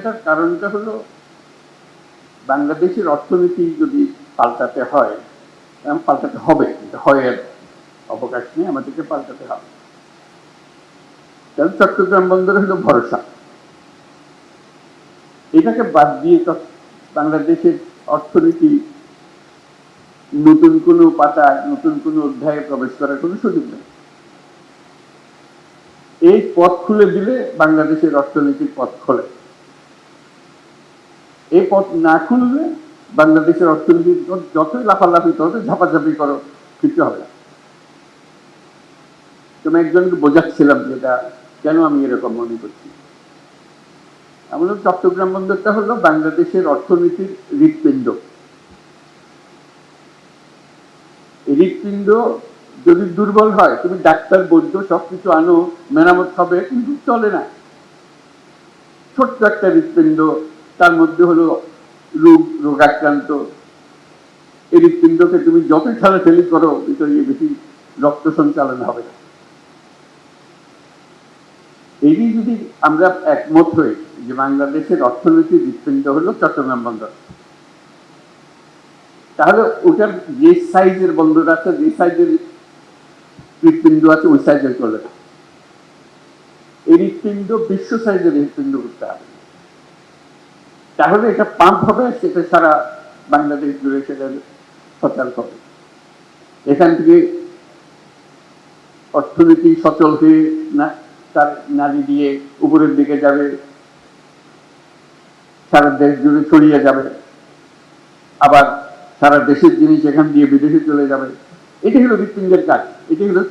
এটার কারণটা হলো বাংলাদেশের অর্থনীতি যদি পাল্টাতে হয়, পাল্টাতে হবে, হয় অবকাশ নেই, আমাদেরকে পাল্টাতে হবে। কারণ চট্টগ্রাম বন্দর হলো ভরসা। এটাকে বাদ দিয়ে বাংলাদেশের অর্থনীতি নতুন কোনো পাতায়, নতুন কোনো অধ্যায়ে প্রবেশ করার কোনো সুযোগ নেই। এই পথ খুলে দিলে বাংলাদেশের অর্থনীতির পথ খোলে। এই পথ না খুললে বাংলাদেশের অর্থনীতি যতই লাফালাফি করো, ঝাপাঝাপি করো, কিছু হবে না। তুমি একজনকে বোঝাচ্ছিলাম যেটা কেন আমি এরকম মনে করছি। আমাদের চট্টগ্রাম বন্দরটা হলো বাংলাদেশের অর্থনীতির হৃৎপিণ্ড। এই হৃৎপিণ্ড যদি দুর্বল হয়, তুমি ডাক্তার বৈদ্য সবকিছু আনো, মেরামত হবে, কিন্তু চলে না। ছোট্ট একটা হৃৎপিণ্ড, তার মধ্যে হলো রোগাক্রান্ত। এই হৃৎপিণ্ডকে তুমি যতই ঠেলাঠেলি করো, ভিতরে বেশি রক্ত সঞ্চালন হবে না। এই যদি আমরা একমত হই যে বাংলাদেশের অর্থনীতির হৃৎপিণ্ড হলো চট্টগ্রাম বন্দর, তাহলে ওটার যে সাইজের বন্দর আছে, যে সাইজের হৃৎপিণ্ড আছে, ওই সাইজের চলে না। এই হৃৎপিণ্ড বিশ্ব সাইজের হৃৎপিণ্ড করতে হবে, তাহলে এটা পাম্প হবে, সেটা সারা বাংলাদেশ জুড়ে সেটা সচল হবে। এখান থেকে অর্থনীতি সচল হয়ে না তার নারী দিয়ে উপরের দিকে যাবে, সারা দেশ জুড়ে ছড়িয়ে যাবে, আবার সারা দেশের জিনিস এখান দিয়ে বিদেশে চলে যাবে। এটি হলো হৃৎপিণ্ডের কাজ, এটি হলো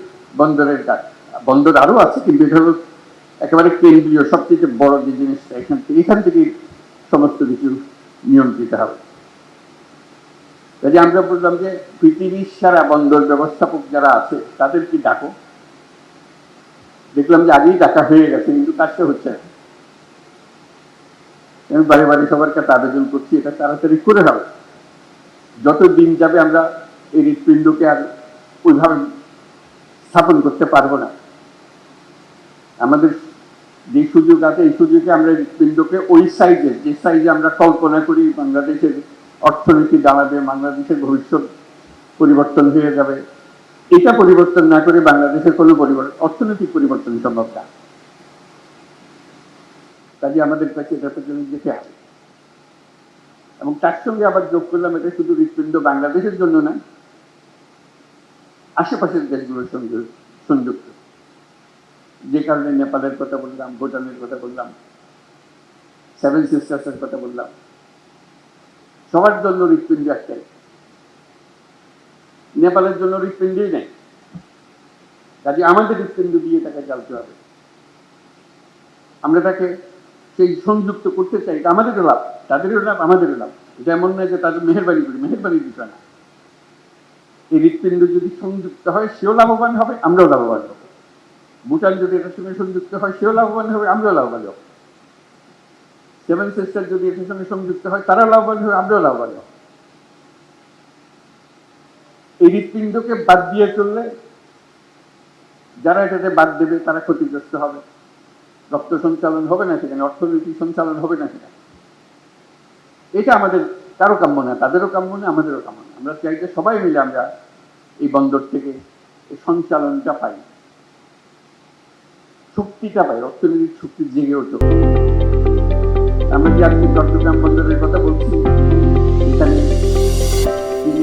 বন্দরের কাজ। বন্দর আরো আছে, কিন্তু এটা হলো একেবারে কেন্দ্রীয়, সবচেয়ে বড় যে জিনিসটা। এখান থেকে সমস্ত কিছু নিয়ন্ত্রিত হবে। কাজে আমরা বললাম যে পৃথিবীর সারা বন্দর ব্যবস্থাপক যারা আছে তাদেরকে ডাকো। দেখলাম যে আগেই ডাকা হয়ে গেছে, কিন্তু কাজটা হচ্ছে না। আমি বারে বারে সবার কাছে আবেদন করছি, এটা তাড়াতাড়ি করে হবে। যত দিন যাবে আমরা এই হৃৎপিণ্ডকে আর ওইভাবে স্থাপন করতে পারবো না। আমাদের যে সুযোগ আছে, এই সুযোগে আমরা হৃৎপিণ্ডকে ওই সাইজে, যে সাইজে আমরা কল্পনা করি বাংলাদেশের অর্থনীতি দাঁড়াবে, বাংলাদেশের ভবিষ্যৎ পরিবর্তন হয়ে যাবে, এটা পরিবর্তন না করে বাংলাদেশের কোনো অর্থনৈতিক পরিবর্তন সম্ভব না। কাজে আমাদের কাছে এটা পর্যন্ত যেতে হবে। এবং তার সঙ্গে আবার যোগ করলাম, এটা শুধু হৃৎপিণ্ড বাংলাদেশের জন্য না, আশেপাশের দেশগুলোর সঙ্গে সংযুক্ত। যে কারণে নেপালের কথা বললাম, ভুটানের কথা বললাম, সেভেন সিস্টার্সের কথা বললাম, সবার জন্য হৃৎপিণ্ড একটাই। নেপালের জন্য হৃৎপিণ্ডই নেই, কাজে আমাদের হৃৎপিণ্ড দিয়ে তাকে চালতে হবে। আমরা তাকে সেই সংযুক্ত করতে চাই, এটা আমাদেরও লাভ, তাদেরও লাভ, আমাদেরও লাভ। এটা এমন নয় যে তাদের মেহেরবানি করি, মেহেরবানির বিষয় না। এই হৃৎপিণ্ড যদি সংযুক্ত হয়, সেও লাভবান হবে, আমরাও লাভবান হব। ভুটান যদি এটার সঙ্গে সংযুক্ত হয়, সেও লাভবান হবে, আমরাও লাভবান হব। সেভেন সিস্টার যদি এটার সঙ্গে সংযুক্ত হয়, তারাও লাভবান হবে, আমরাও লাভবান হব। এই হৃৎপিণ্ডকে বাদ দিয়ে চললে যারা এটাতে বাদ দেবে তারা ক্ষতিগ্রস্ত হবে। রক্ত সঞ্চালন হবে না সেখানে, অর্থনীতি সঞ্চালন হবে না সেখানে। এটা আমাদের কারো কাম্য না, তাদেরও কাম্য না, আমাদেরও কাম্য না। আমরা চাই যে সবাই মিলে আমরা এই বন্দর থেকে এই সঞ্চালনটা পাই, শক্তিটা পাই, অর্থনৈতিক শক্তি জেগে ওঠে। আমরা যে আজকে চট্টগ্রাম বন্দরের কথা বলছি,